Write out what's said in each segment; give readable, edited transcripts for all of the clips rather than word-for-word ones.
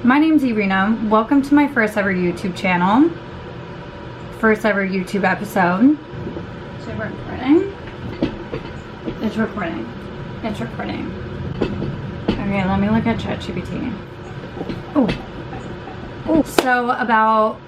My name's Irina. Welcome to my first ever YouTube channel. First ever YouTube episode. Is it recording? It's recording. It's recording. Okay, let me look at ChatGPT. Oh. So about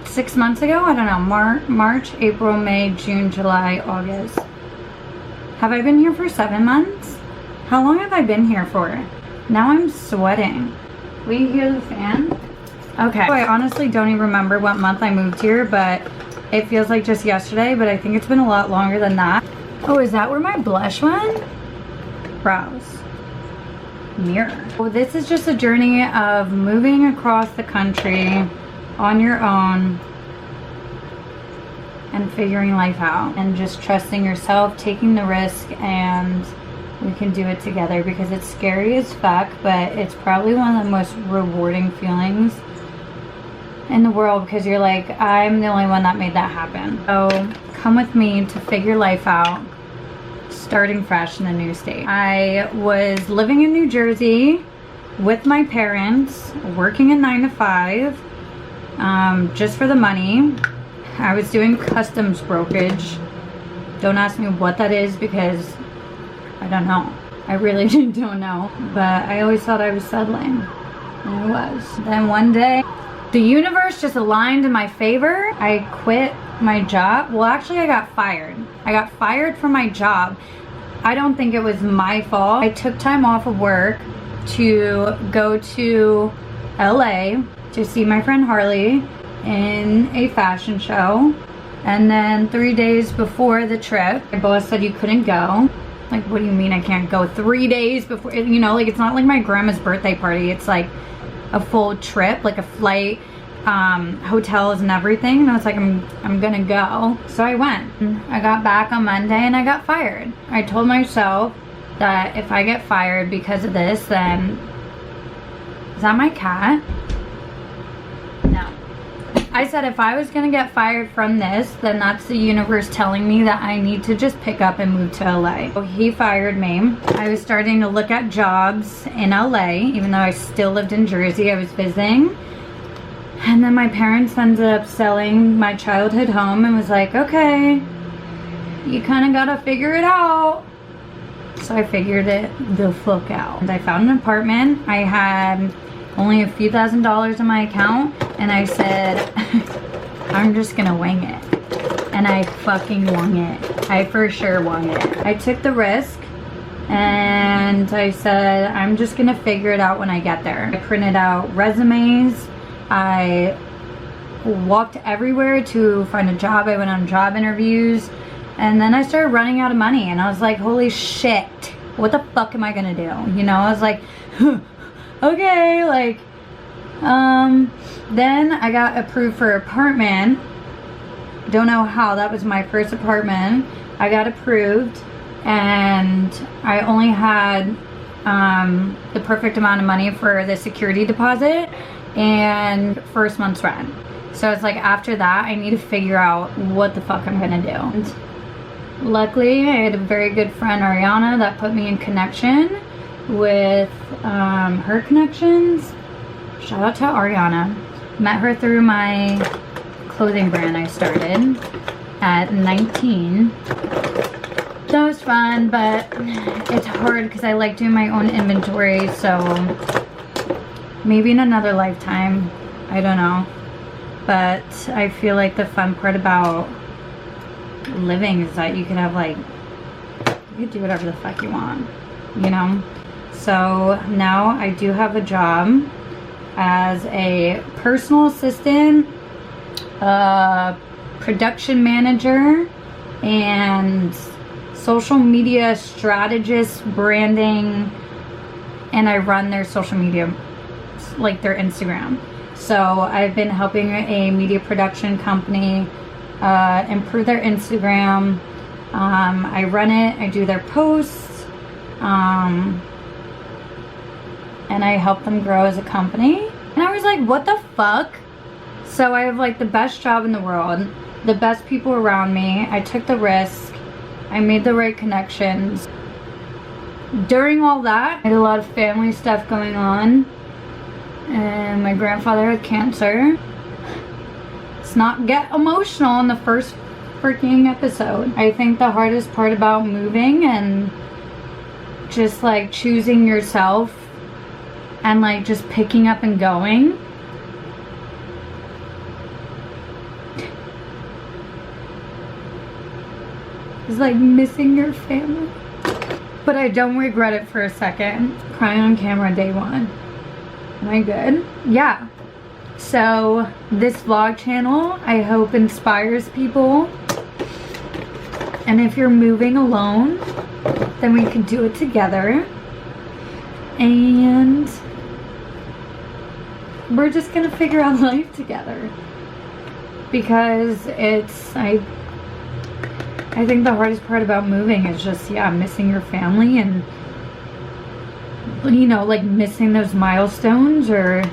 6 months ago, I don't know, March, April, May, June, July, August. Have I been here for 7 months? How long have I been here for? Now I'm sweating. Will you hear the fan? Okay. I honestly don't even remember what month I moved here, but it feels like just yesterday, but I think it's been a lot longer than that. Oh, is that where my blush went? Browse. Mirror. Well, this is just a journey of moving across the country on your own and figuring life out and just trusting yourself, taking the risk, and we can do it together because it's scary as fuck, but it's probably one of the most rewarding feelings in the world because you're like, I'm the only one that made that happen. So come with me to figure life out, starting fresh in a new state. I was living in New Jersey with my parents, working a 9 to 5, just for the money. I was doing customs brokerage. Don't ask me what that is because I don't know. I really don't know. But I always thought I was settling. And I was. Then one day, the universe just aligned in my favor. I quit my job. Well, actually, I got fired. I got fired from my job. I don't think it was my fault. I took time off of work to go to LA to see my friend Harley in a fashion show. And then 3 days before the trip, my boss said you couldn't go. Like, what do you mean I can't go? 3 days before, you know, like, it's not like my grandma's birthday party. It's like a full trip, like a flight, hotels and everything. And I was like, I'm gonna go. So I went. I got back on Monday and I got fired. I told myself that if I get fired because of this, then, is that my cat? No. I said if I was gonna get fired from this, then that's the universe telling me that I need to just pick up and move to LA. So he fired me. I was starting to look at jobs in LA, even though I still lived in Jersey. I was visiting. And then my parents ended up selling my childhood home and was like, okay, you kind of gotta figure it out. So I figured it the fuck out. And I found an apartment. I had only a few $1,000s in my account, and I said, I'm just gonna wing it. And I fucking wung it. I for sure wung it. I took the risk, and I said, I'm just gonna figure it out when I get there. I printed out resumes. I walked everywhere to find a job. I went on job interviews, and then I started running out of money, and I was like, holy shit, what the fuck am I gonna do? You know, I was like, okay, like, then I got approved for apartment. Don't know how. That was my first apartment. I got approved, and I only had the perfect amount of money for the security deposit and first month's rent. So it's like, after that, I need to figure out what the fuck I'm gonna do. And luckily, I had a very good friend, Ariana, that put me in connection with her connections. Shout out to Ariana. Met her through my clothing brand I started at 19. That was fun, but it's hard because I like doing my own inventory, so maybe in another lifetime, I don't know. But I feel like the fun part about living is that you can have, like, you can do whatever the fuck you want, you know? So now I do have a job as a personal assistant, production manager, and social media strategist, branding, and I run their social media, like their Instagram. So I've been helping a media production company improve their Instagram. I run it, I do their posts, and I help them grow as a company. And I was like, what the fuck? So I have like the best job in the world, the best people around me. I took the risk. I made the right connections. During all that, I had a lot of family stuff going on. And and my grandfather had cancer. Let's not get emotional in the first freaking episode. I think the hardest part about moving and just like choosing yourself and like just picking up and going is like missing your family. But I don't regret it for a second. Crying on camera day one. Am I good? Yeah. So this vlog channel, I hope, inspires people. And if you're moving alone, then we can do it together. And we're just gonna figure out life together. Because I think the hardest part about moving is just, yeah, missing your family and, you know, like missing those milestones or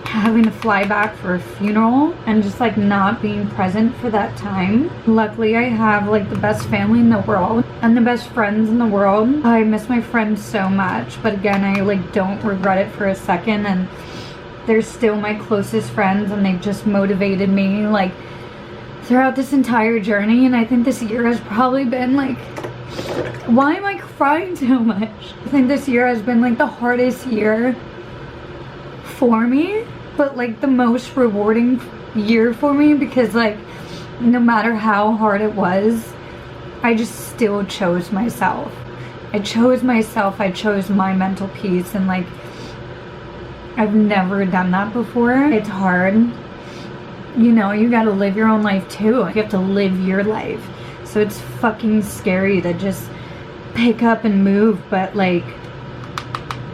having to fly back for a funeral and just like not being present for that time. Luckily, I have like the best family in the world and the best friends in the world. I miss my friends so much, but again, I like don't regret it for a second, and they're still my closest friends, and they've just motivated me like throughout this entire journey. And I think this year has probably been like, why am I crying so much? I think this year has been like the hardest year for me, but like the most rewarding year for me, because like no matter how hard it was, I just still chose myself. I chose myself. I chose my mental peace, and like I've never done that before. It's hard. You know, you gotta live your own life too. You have to live your life. So it's fucking scary to just pick up and move, but like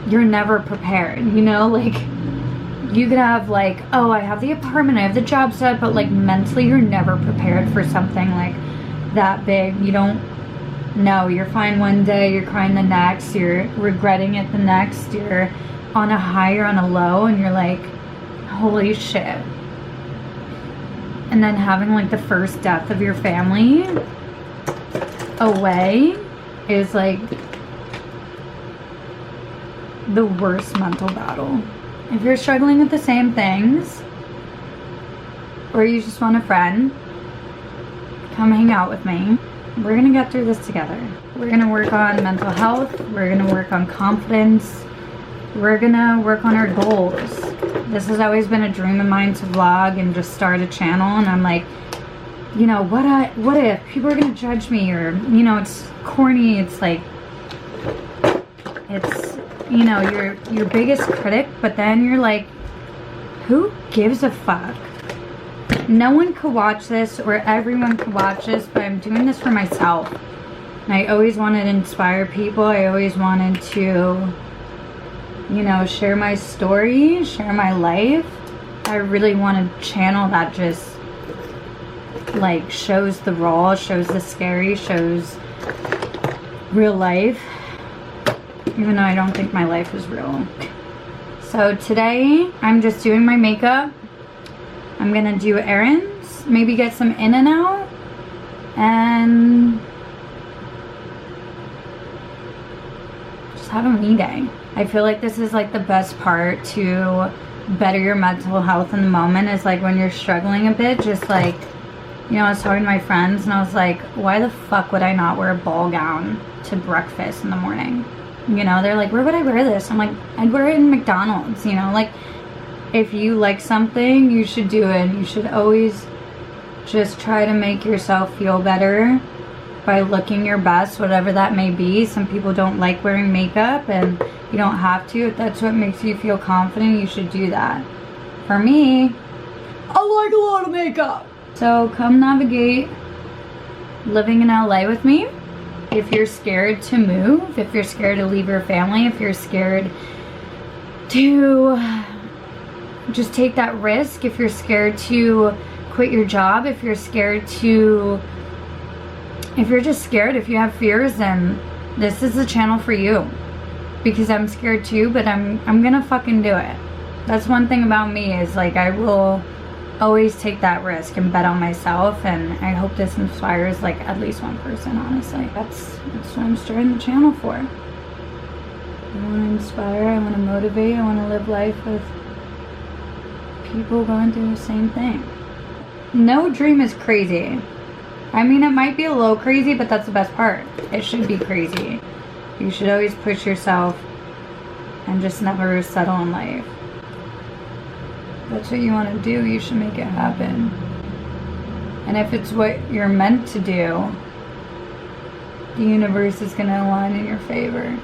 you're never prepared, you know? Like you could have like, oh, I have the apartment, I have the job set, but like mentally you're never prepared for something like that big. You don't know. You're fine one day, you're crying the next, you're regretting it the next, you're on a high or on a low, and you're like, holy shit. And then having like the first death of your family away is like the worst mental battle. If you're struggling with the same things, or you just want a friend, come hang out with me. We're gonna get through this together. We're gonna work on mental health. We're gonna work on confidence. We're gonna work on our goals. This has always been a dream of mine to vlog and just start a channel, and I'm like, you know, what if people are gonna judge me, or, you know, it's corny, it's like, it's, you know, your biggest critic, but then you're like, who gives a fuck? No one could watch this, or everyone could watch this, but I'm doing this for myself. And I always wanted to inspire people. I always wanted to, you know, share my story, share my life. I really want to channel that just like shows the raw, shows the scary, shows real life, even though I don't think my life is real. So today I'm just doing my makeup. I'm gonna do errands, maybe get some in and out, and just have a me day. I feel like this is like the best part to better your mental health in the moment, is like when you're struggling a bit, just like, you know, I was talking to my friends and I was like, why the fuck would I not wear a ball gown to breakfast in the morning? You know, they're like, where would I wear this? I'm like, I'd wear it in McDonald's, you know? Like, if you like something, you should do it. You should always just try to make yourself feel better by looking your best, whatever that may be. Some people don't like wearing makeup, and you don't have to. If that's what makes you feel confident, you should do that. For me, I like a lot of makeup. So come navigate living in LA with me. If you're scared to move, if you're scared to leave your family, if you're scared to just take that risk, if you're scared to quit your job, if you're scared to, if you're just scared, if you have fears, then this is the channel for you. Because I'm scared too, but I'm gonna fucking do it. That's one thing about me, is like I will always take that risk and bet on myself, and I hope this inspires like at least one person, honestly. That's what I'm starting the channel for. I want to inspire, I want to motivate, I want to live life with people going through the same thing. No dream is crazy. I mean, it might be a little crazy, but that's the best part. It should be crazy. You should always push yourself and just never settle in life. That's what you want to do, you should make it happen. And if it's what you're meant to do, the universe is going to align in your favor.